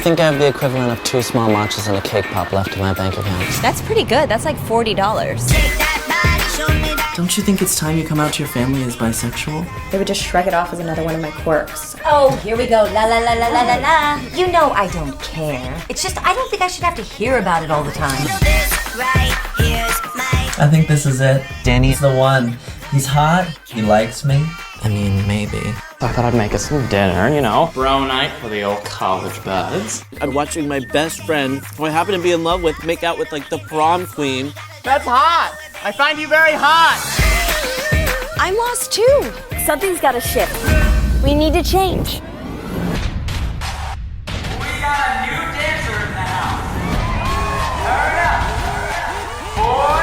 think I have the equivalent of 2 small matchas and a cake pop left in my bank account. That's pretty good. That's like $40. Don't you think it's time you come out to your family as bisexual? They would just shrug it off as another one of my quirks. Oh, here we go. La la la la la la la. You know I don't care. It's just I don't think I should have to hear about it all the time. I think this is it. Danny's the one. He's hot. He likes me. I mean, maybe. I thought I'd make us some dinner, you know. Bro night for the old college buds. I'm watching my best friend, who I happen to be in love with, make out with like the prom queen. That's hot! I find you very hot! I'm lost too. Something's got to shift. We need to change. We got a new dancer in the house. Turn up for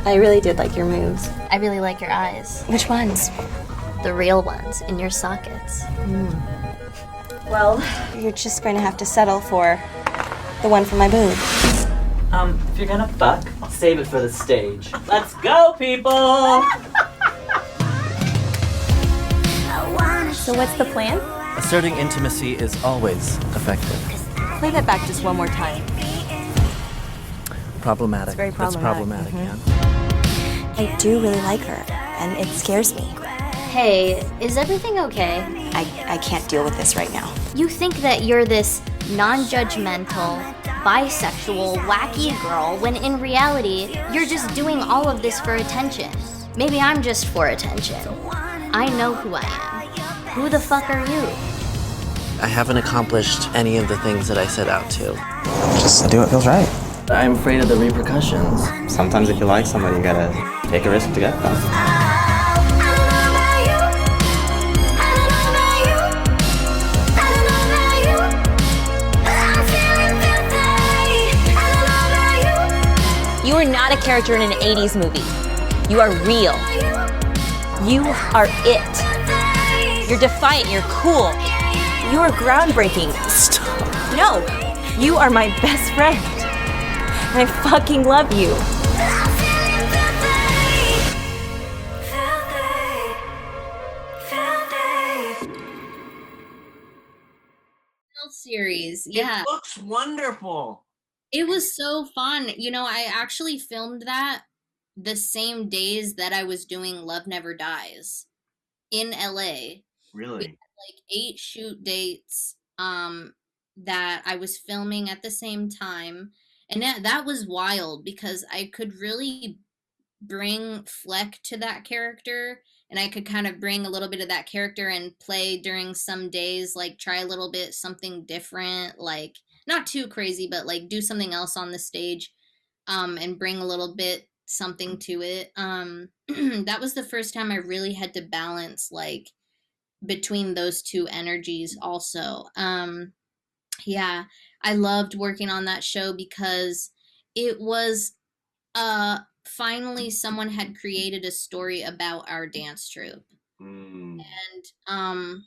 I really did like your moves. I really like your eyes. Which ones? The real ones in your sockets. Well, you're just going to have to settle for the one from my boob. If you're gonna fuck, I'll save it for the stage. Let's go, people! So what's the plan? Asserting intimacy is always effective. Play that back just one more time. Problematic. It's very That's problematic. problematic, I do really like her, and it scares me. Hey, is everything okay? I can't deal with this right now. You think that you're this non-judgmental, bisexual, wacky girl, when in reality, you're just doing all of this for attention. Maybe I'm just for attention. I know who I am. Who the fuck are you? I haven't accomplished any of the things that I set out to. Just do what feels right. I'm afraid of the repercussions. Sometimes if you like somebody, you gotta take a risk to get them. You are not a character in an 80s movie. You are real. You are it. You're defiant, you're cool. You are groundbreaking. Stop. No, you are my best friend. And I fucking love you. Series, yeah. It looks wonderful. It was so fun. You know, I actually filmed that the same days that I was doing Love Never Dies in LA. Really? We had like 8 shoot dates that I was filming at the same time. And that was wild because I could really bring Fleck to that character, and I could kind of bring a little bit of that character and play during some days, like try a little bit something different, like not too crazy, but like do something else on the stage, and bring a little bit something to it. That was the first time I really had to balance like between those two energies also. Yeah, I loved working on that show because it was finally someone had created a story about our dance troupe. Mm. And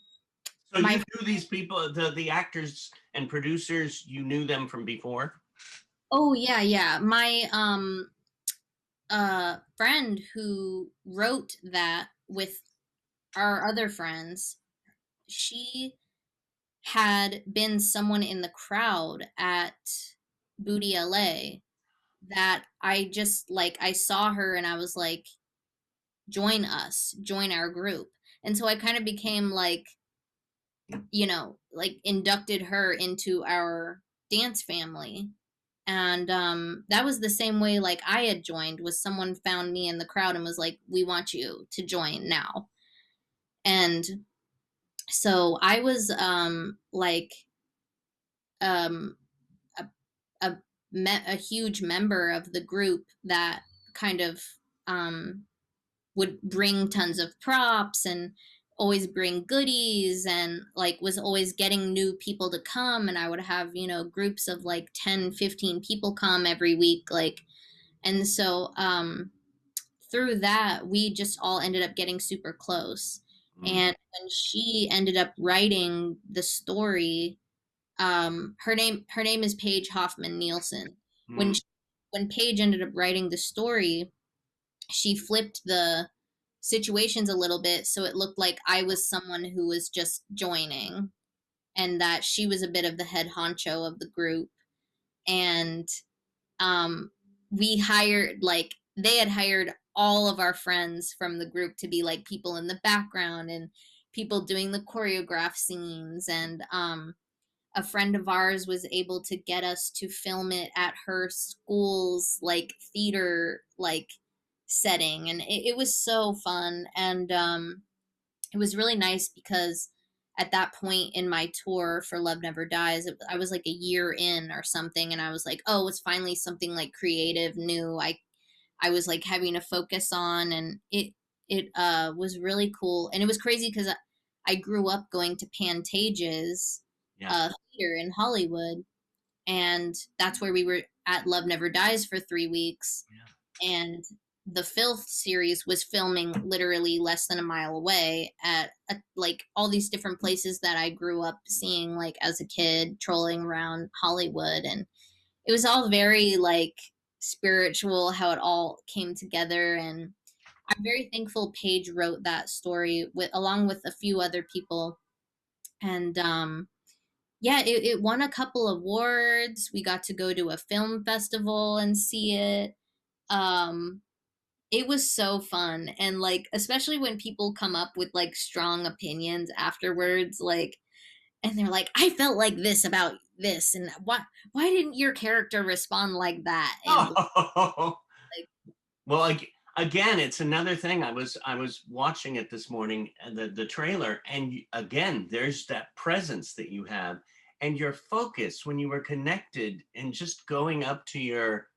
So you knew these people, the actors and producers, you knew them from before? Oh yeah. My friend who wrote that with our other friends, she had been someone in the crowd at Booty LA that I just like, I saw her and I was like, join us, join our group. And so I kind of became like, you know, like inducted her into our dance family. And that was the same way like I had joined, was someone found me in the crowd and was like, we want you to join now. And so I was like a huge member of the group that kind of would bring tons of props and always bring goodies, and like was always getting new people to come, and I would have, you know, groups of like 10, 15 people come every week, like. And so through that we just all ended up getting super close. And when she ended up writing the story, her name is Paige Hoffman Nielsen. When when Paige ended up writing the story, she flipped the situations a little bit so it looked like I was someone who was just joining and that she was a bit of the head honcho of the group. And um we hired, like, they had hired all of our friends from the group to be like people in the background and people doing the choreograph scenes. And a friend of ours was able to get us to film it at her school's like theater like setting, and it was so fun. And it was really nice because at that point in my tour for Love Never Dies, I was like a year in or something, and I was like, oh, it's finally something like creative, new. I was like having to focus on, and it was really cool, and it was crazy because I grew up going to Pantages theater in Hollywood, and that's where we were at Love Never Dies for 3 weeks, and the Filth series was filming literally less than a mile away at like all these different places that I grew up seeing like as a kid trolling around Hollywood. And it was all very like spiritual how it all came together. And I'm very thankful Paige wrote that story with along with a few other people. And yeah, it won a couple awards. We got to go to a film festival and see it. um it was so fun. And like especially when people come up with like strong opinions afterwards, like, and they're like, I felt like this about this, and why didn't your character respond like that? And Oh. like, Well, like, again, it's another thing. I was watching it this morning, the trailer, and again, there's that presence that you have, and your focus when you were connected, and just going up to your,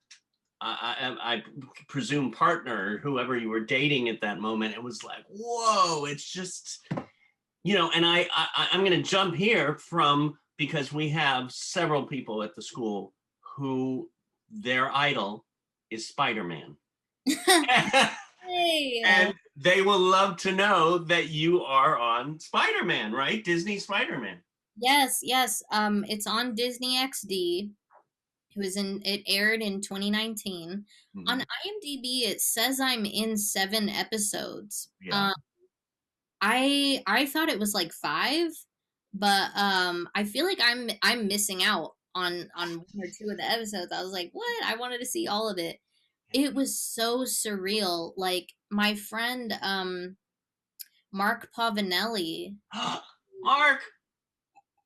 I presume partner, or whoever you were dating at that moment. It was like, whoa! It's just, And I'm going to jump here because we have several people at the school who their idol is Spider-Man. hey, And they will love to know that you are on Spider-Man, right? Disney Spider-Man. yes, it's on Disney XD. It aired in 2019. Mhm. On IMDb it says I'm in 7 episodes. Yeah. I thought it was like 5, but I feel like I'm missing out on 1 or 2 of the episodes. I was like, what? I wanted to see all of it. It was so surreal. Like my friend Mark Pavanelli, Mark,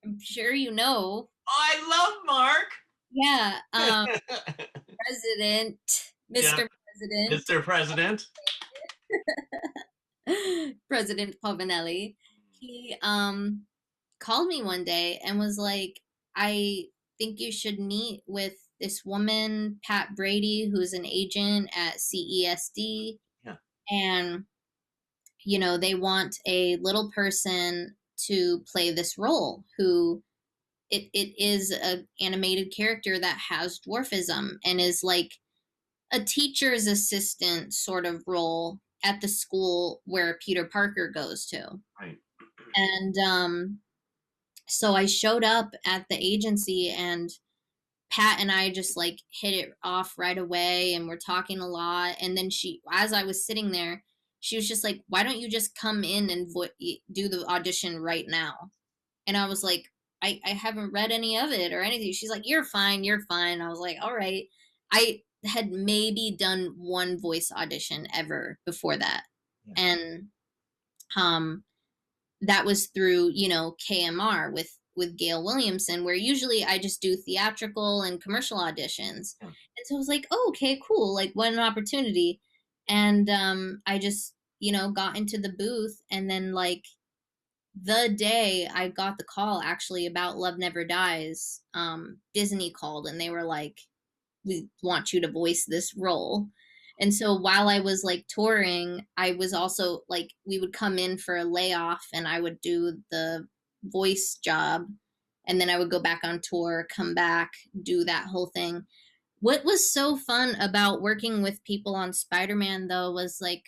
I'm sure you know. I love Mark. Yeah, President, Mr. Yeah. President. Mr. President. President Pavanelli, he called me one day and was like, I think you should meet with this woman, Pat Brady, who's an agent at CESD. Yeah. And, they want a little person to play this role who it is a animated character that has dwarfism and is like a teacher's assistant sort of role at the school where Peter Parker goes to. Right. And so I showed up at the agency, and Pat and I just like hit it off right away, and we're talking a lot. And then as I was sitting there, she was just like, why don't you just come in and do the audition right now? And I was like, I haven't read any of it or anything. She's like, you're fine. I was like, all right. I had maybe done 1 voice audition ever before that. Yeah. And that was through, KMR with Gail Williamson, where usually I just do theatrical and commercial auditions. Yeah. And so I was like, oh, okay, cool. Like, what an opportunity. And I just, got into the booth, and then like the day I got the call actually about Love Never Dies, Disney called and they were like, we want you to voice this role. And so while I was like touring, I was also like, we would come in for a layoff and I would do the voice job, and then I would go back on tour, come back, do that whole thing. What was so fun about working with people on Spider-Man though was like,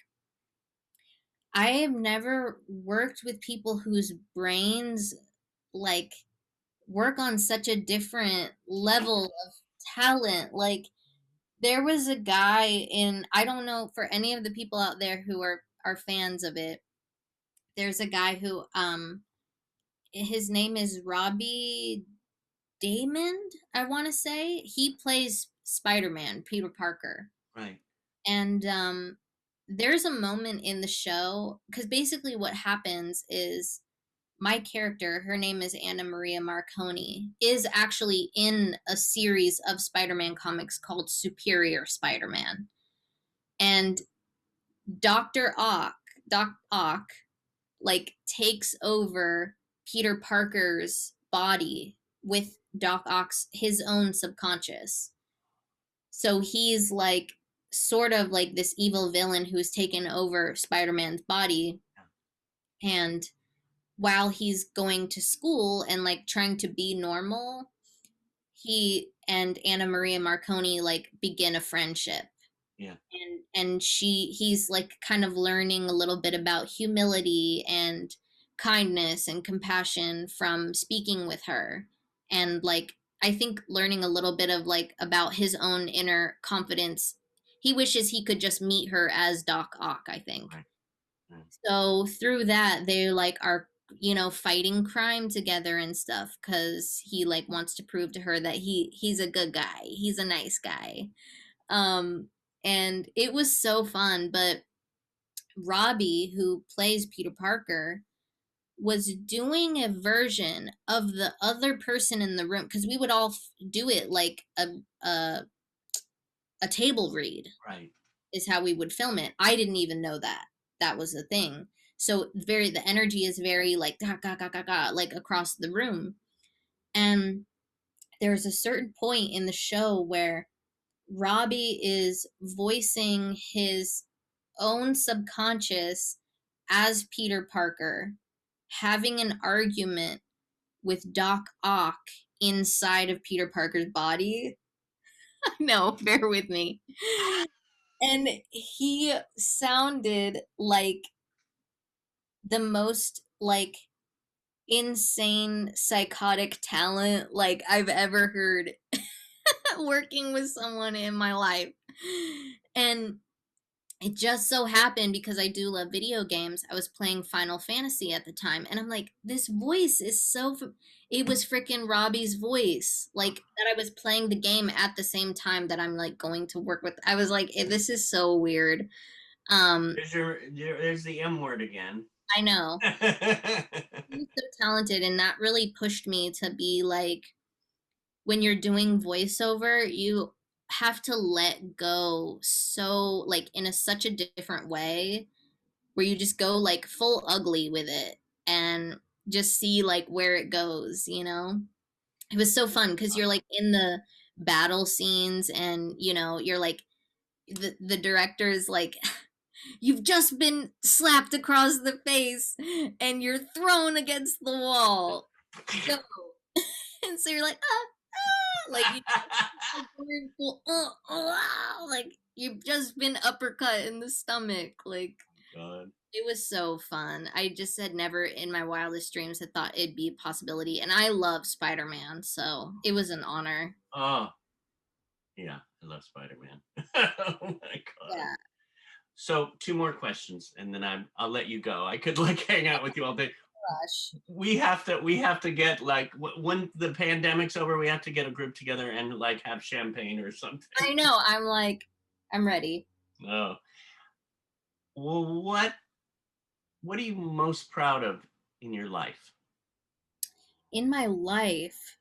I have never worked with people whose brains like work on such a different level of talent. Like There was a guy in, I don't know, for any of the people out there who are fans of it, there's a guy who his name is Robbie Damon, I want to say. He plays Spider-Man, Peter Parker. Right. And there's a moment in the show, because basically what happens is my character, her name is Anna Maria Marconi, is actually in a series of Spider-Man comics called Superior Spider-Man. And Doc Ock, like, takes over Peter Parker's body with Doc Ock's his own subconscious. So he's like sort of like this evil villain who's taken over Spider-Man's body. And while he's going to school and like trying to be normal, he and Anna Maria Marconi like begin a friendship. Yeah. And he's like kind of learning a little bit about humility and kindness and compassion from speaking with her. And like I think learning a little bit of like about his own inner confidence. He wishes he could just meet her as Doc Ock, I think. Right. Right. So through that they like are, you know, fighting crime together and stuff, because he like wants to prove to her that he's a good guy, he's a nice guy. And it was so fun. But Robbie, who plays Peter Parker, was doing a version of the other person in the room, because we would all do it like a table read. Right. Is how we would film it. I didn't even know that was a thing. So the energy is very like ga, ga, ga, ga, ga, like across the room. And there's a certain point in the show where Robbie is voicing his own subconscious as Peter Parker, having an argument with Doc Ock inside of Peter Parker's body. I know, bear with me. And he sounded like the most like insane psychotic talent like I've ever heard working with someone in my life. And it just so happened, because I do love video games, I was playing Final Fantasy at the time, and I'm like, this voice is so it was freaking Robbie's voice, like that I was playing the game at the same time that I'm like going to work with. I was like, this is so weird. There's the M word again. I know. He's so talented, and that really pushed me to be like, when you're doing voiceover, you have to let go so like in such a different way, where you just go like full ugly with it and just see like where it goes, you know? It was so fun because you're like in the battle scenes, and you know, you're like the director's like, you've just been slapped across the face and you're thrown against the wall. Go. And so you're like, like, like you've just been uppercut in the stomach. Like, God. It was so fun. I just had never in my wildest dreams had thought it'd be a possibility. And I love Spider-Man, so it was an honor. Oh, yeah, I love Spider-Man. Oh my God. Yeah. So 2 more questions, and then I'll let you go. I could like hang out with you all day. Gosh. We have to get like when the pandemic's over, we have to get a group together and like have champagne or something. I know. I'm like, I'm ready. Oh. Well, what are you most proud of in your life? In my life,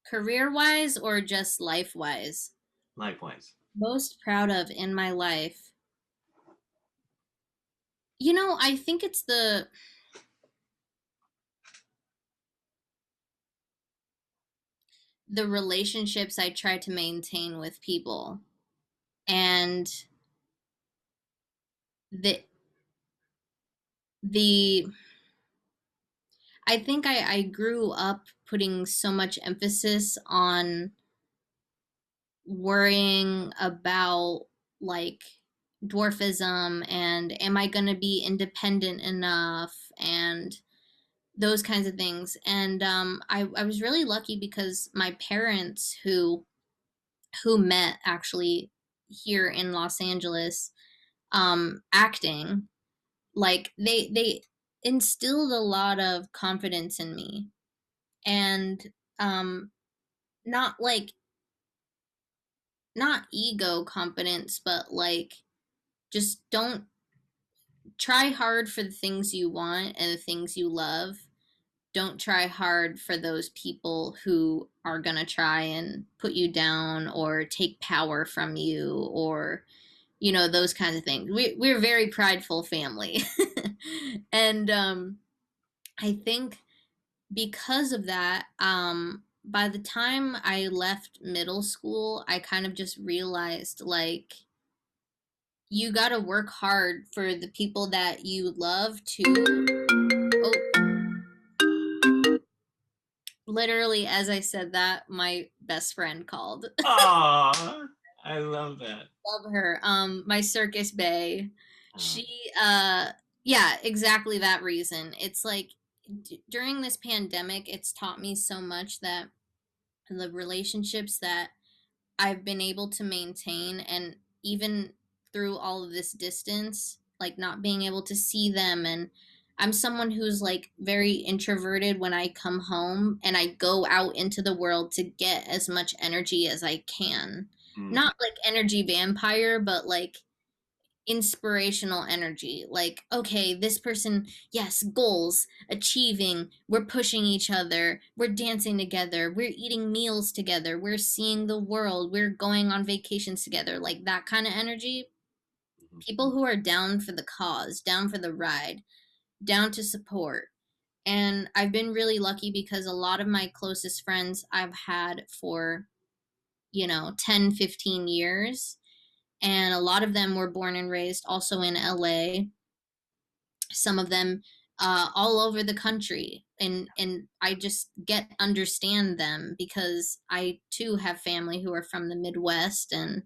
career-wise or just life-wise? Life-wise. Most proud of in my life. You know, I think it's the relationships I try to maintain with people, and the I think I grew up putting so much emphasis on worrying about like dwarfism and am I going to be independent enough, and those kinds of things. And I was really lucky because my parents who met actually here in Los Angeles, acting, like they instilled a lot of confidence in me. And um not like, not ego confidence, but like, just don't try hard for the things you want and the things you love. Don't try hard for those people who are going to try and put you down or take power from you, or those kinds of things. We're a very prideful family. And I think because of that, by the time I left middle school, I kind of just realized, like, you got to work hard for the people that you love too. Oh, literally, as I said that, my best friend called. Aw, I love that. Love her. My circus bae. Oh. She, yeah, exactly that reason. It's like, during this pandemic, it's taught me so much that the relationships that I've been able to maintain, and even through all of this distance, like not being able to see them. And I'm someone who's like very introverted when I come home, and I go out into the world to get as much energy as I can. Not like energy vampire, but like inspirational energy. Like, okay, this person, yes, goals, achieving, we're pushing each other, we're dancing together, we're eating meals together, we're seeing the world, we're going on vacations together, like that kind of energy. People who are down for the cause, down for the ride, down to support. And I've been really lucky because a lot of my closest friends I've had for 10, 15 years, and a lot of them were born and raised also in LA. Some of them all over the country, and I just understand them because I too have family who are from the Midwest, and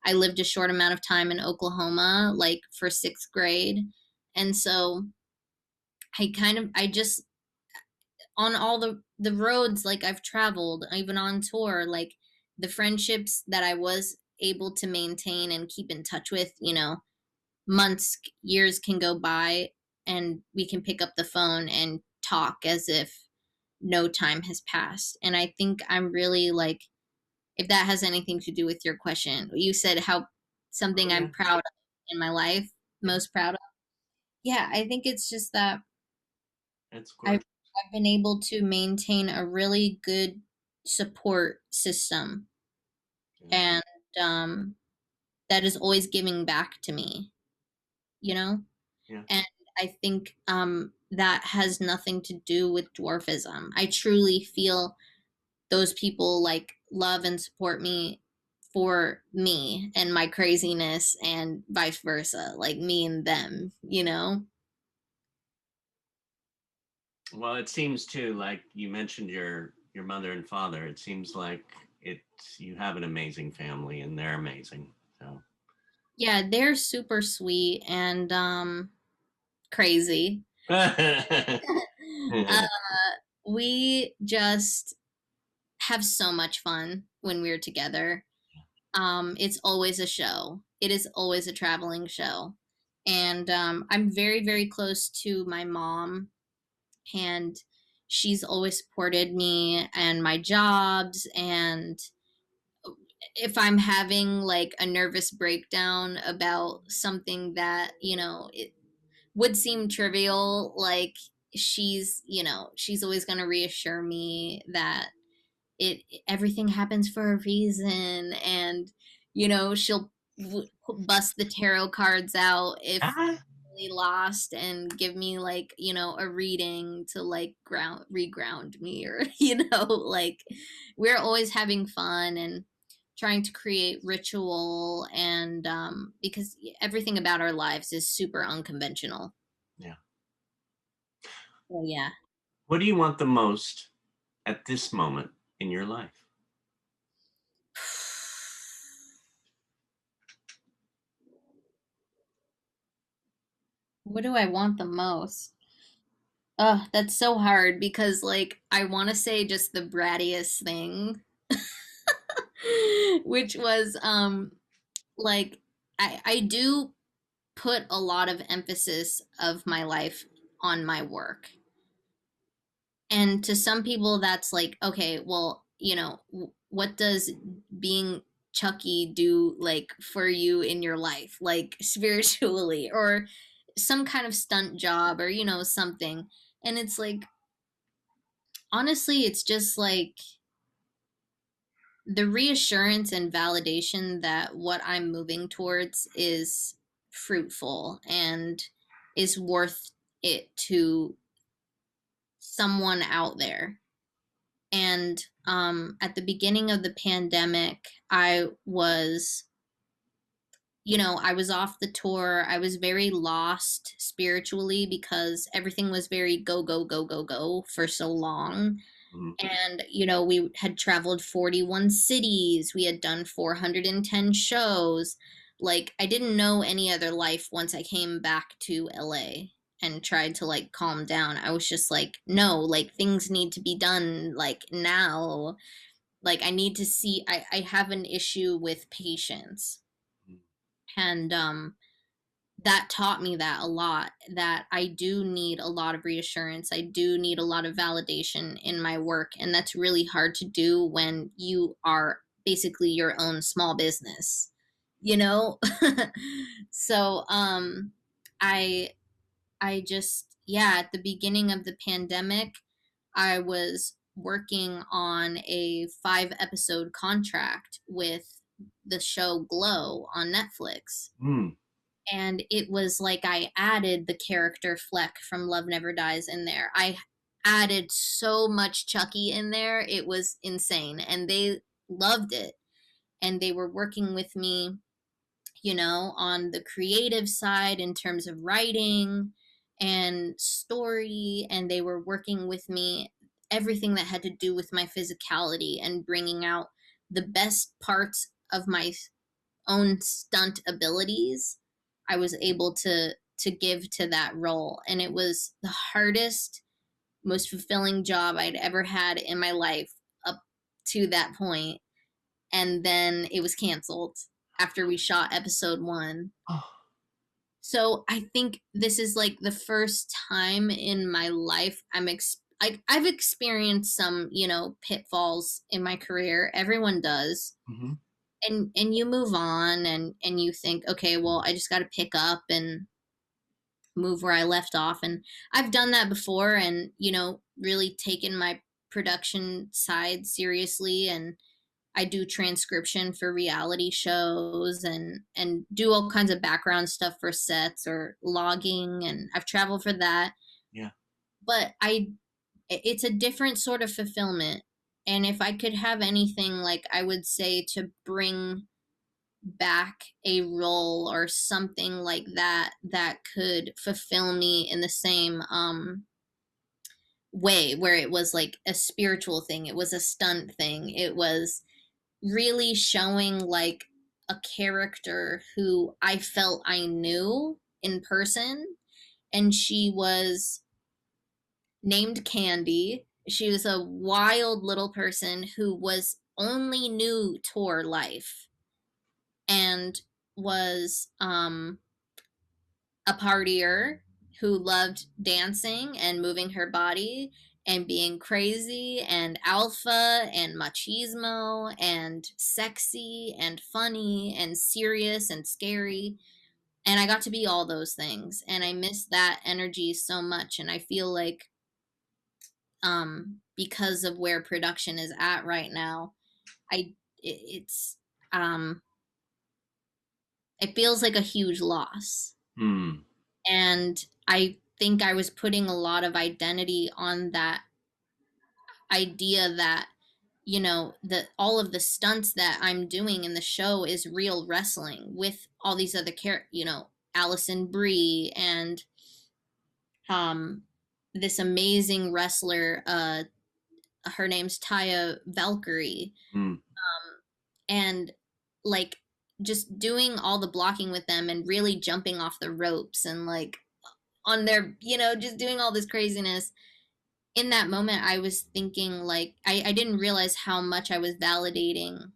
I lived a short amount of time in Oklahoma, like for 6th grade. And so I just, on all the roads, like I've traveled, even on tour, like the friendships that I was able to maintain and keep in touch with, months, years can go by, and we can pick up the phone and talk as if no time has passed. And I think I'm really like, if that has anything to do with your question, you said how something I'm proud of in my life, most proud of. Yeah, I think it's just that That's I've, great. I've been able to maintain a really good support system, and um, that is always giving back to me, you know? Yeah. And I think that has nothing to do with dwarfism. I truly feel those people like love and support me for me and my craziness, and vice versa, like me and them. Well, it seems too, like you mentioned your mother and father. It seems like you have an amazing family and they're amazing. So Yeah, they're super sweet and crazy. uh, we just have so much fun when we're together. It's always a show. It is always a traveling show. And I'm very, very close to my mom, and she's always supported me and my jobs. And if I'm having like a nervous breakdown about something that, it would seem trivial, like she's always going to reassure me that it everything happens for a reason. And she'll bust the tarot cards out if Ah, really lost, and give me like a reading to like reground me, or like, we're always having fun and trying to create ritual. And because everything about our lives is super unconventional. yeah. So yeah. What do you want the most at this moment in your life? What do I want the most? Oh, that's so hard because like I want to say just the brattiest thing, which was like I do put a lot of emphasis of my life on my work. And to some people that's like, okay, well, what does being Chucky do like for you in your life, like spiritually or some kind of stunt job or something. And it's like honestly, it's just like the reassurance and validation that what I'm moving towards is fruitful and is worth it to someone out there. And at the beginning of the pandemic, I was off the tour. I was very lost spiritually because everything was very go, go, go, go, go for so long. Mhm. And, we had traveled 41 cities. We had done 410 shows. Like, I didn't know any other life once I came back to LA and tried to, like, calm down. I was just like, no, like, things need to be done, like, now. Like, I need to see, I have an issue with patience. And, that taught me that a lot, that I do need a lot of reassurance. I do need a lot of validation in my work. And that's really hard to do when you are basically your own small business, you know? So, I, I just, yeah, at the beginning of the pandemic, I was working on a 5 episode contract with the show Glow on Netflix, Mm. and it was like I added the character Fleck from Love Never Dies in there. I added so much Chucky in there. It was insane. And they loved it. And they were working with me, on the creative side in terms of writing and story. And they were working with me everything that had to do with my physicality and bringing out the best parts of my own stunt abilities. I was able to give to that role, and it was the hardest, most fulfilling job I'd ever had in my life up to that point. And then it was canceled after we shot episode 1. Oh. So I think this is like the first time in my life I've experienced some, pitfalls in my career. Everyone does. Mhm. And you move on and you think, okay, well, I just got to pick up and move where I left off. And I've done that before, and really taken my production side seriously. And I do transcription for reality shows and do all kinds of background stuff for sets or logging, and I've traveled for that. Yeah. But it's a different sort of fulfillment. And if I could have anything, like, I would say to bring back a role or something like that that could fulfill me in the same way, where it was like a spiritual thing, it was a stunt thing, it was really showing like a character who I felt I knew in person. And she was named Candy. She was a wild little person who was only new tour life and was a partier who loved dancing and moving her body and being crazy and alpha and machismo and sexy and funny and serious and scary. And I got to be all those things. And I miss that energy so much. And I feel like because of where production is at right now, it's it feels like a huge loss. Mm. And I think I was putting a lot of identity on that idea that that all of the stunts that I'm doing in the show is real wrestling with all these other Allison Brie and this amazing wrestler, her name's Taya Valkyrie. Mm. And like just doing all the blocking with them and really jumping off the ropes and like on their, just doing all this craziness. In that moment, I was thinking, like, I didn't realize how much I was validating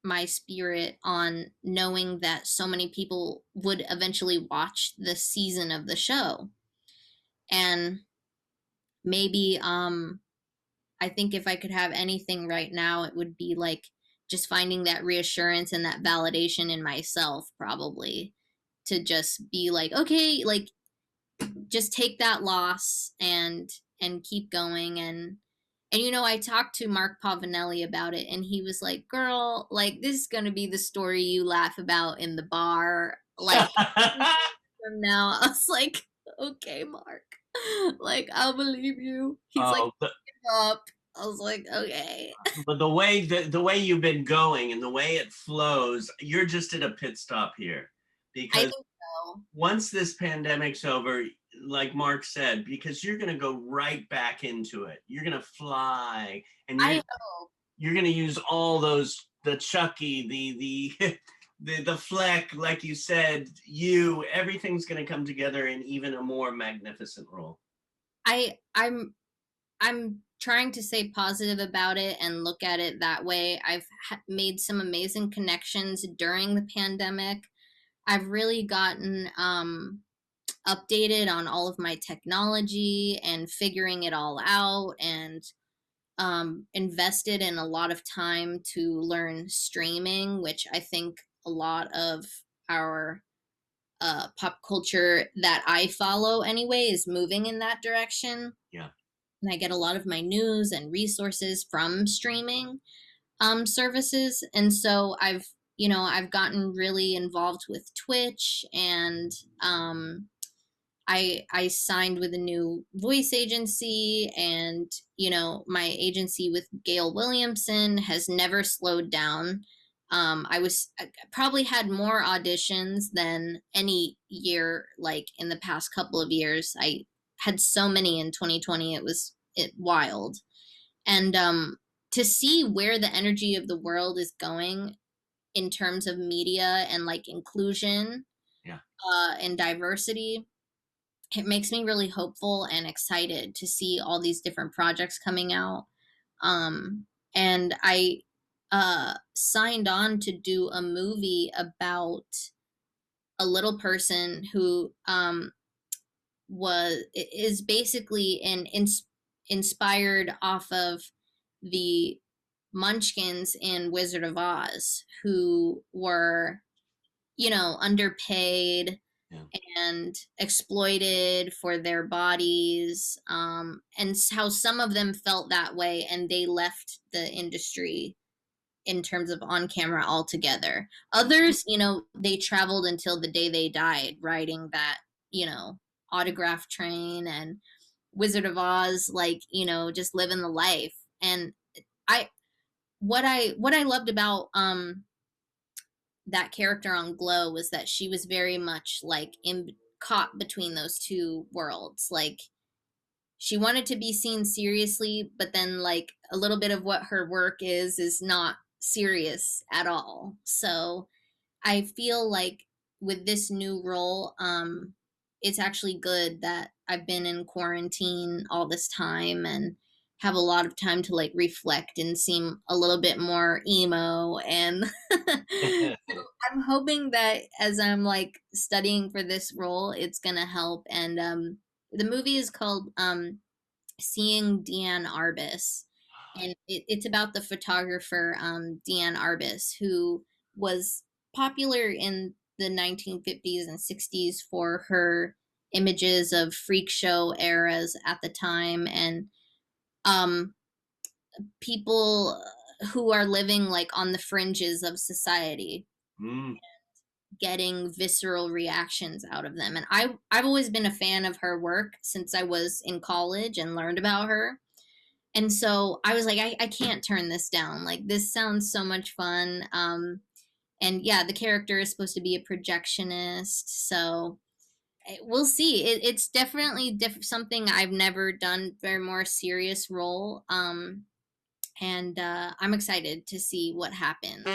my spirit on knowing that so many people would eventually watch the season of the show. And maybe I think if I could have anything right now, it would be like just finding that reassurance and that validation in myself, probably, to just be like, okay, like, just take that loss and keep going. And I talked to Mark Pavanelli about it, and he was like, girl, like, this is gonna be the story you laugh about in the bar, like, from now. I was like, okay, Mark, like, I'll believe you. He's like, Oh, but, give up. I was like, okay. but the way you've been going and the way it flows, you're just at a pit stop here. I Because think so. once this pandemic's over, like Mark said, because you're going to go right back into it. You're going to fly, and I hope. you're going to use all those, the Chucky, the Fleck, like you said, everything's going to come together in even a more magnificent role. I'm trying to stay positive about it and look at it that way. I've made some amazing connections during the pandemic. I've really gotten updated on all of my technology and figuring it all out, and invested in a lot of time to learn streaming, which I think a lot of our pop culture that I follow anyway is moving in that direction. Yeah. And I get a lot of my news and resources from streaming services. And so I've gotten really involved with Twitch, and I signed with a new voice agency, and my agency with Gail Williamson has never slowed down. I probably had more auditions than any year, like, in the past couple of years. I had so many in 2020. It was wild. And to see where the energy of the world is going in terms of media and, like, inclusion, Yeah. And diversity, it makes me really hopeful and excited to see all these different projects coming out. And I signed on to do a movie about a little person who is basically inspired off of the Munchkins in Wizard of Oz, who were, underpaid, Yeah. and exploited for their bodies, and how some of them felt that way and they left the industry in terms of on camera altogether. Others, they traveled until the day they died riding that, autograph train, and Wizard of Oz, like, just living the life. And what I loved about that character on Glow was that she was very much like caught between those two worlds. Like, she wanted to be seen seriously, but then, like, a little bit of what her work is not serious at all. So I feel like with this new role, it's actually good that I've been in quarantine all this time and have a lot of time to, like, reflect and seem a little bit more emo. And I'm hoping that as I'm, like, studying for this role, it's gonna help. And the movie is called Seeing Deanne Arbus, and it's about the photographer Deanne Arbus, who was popular in the 1950s and 60s for her images of freak show eras at the time, and people who are living, like, on the fringes of society, getting visceral reactions out of them. And I've always been a fan of her work since I was in college and learned about her. And so I was like, I can't turn this down. Like, this sounds so much fun. And yeah, the character is supposed to be a projectionist. So we'll see. It's definitely something I've never done, very more serious role. And I'm excited to see what happens.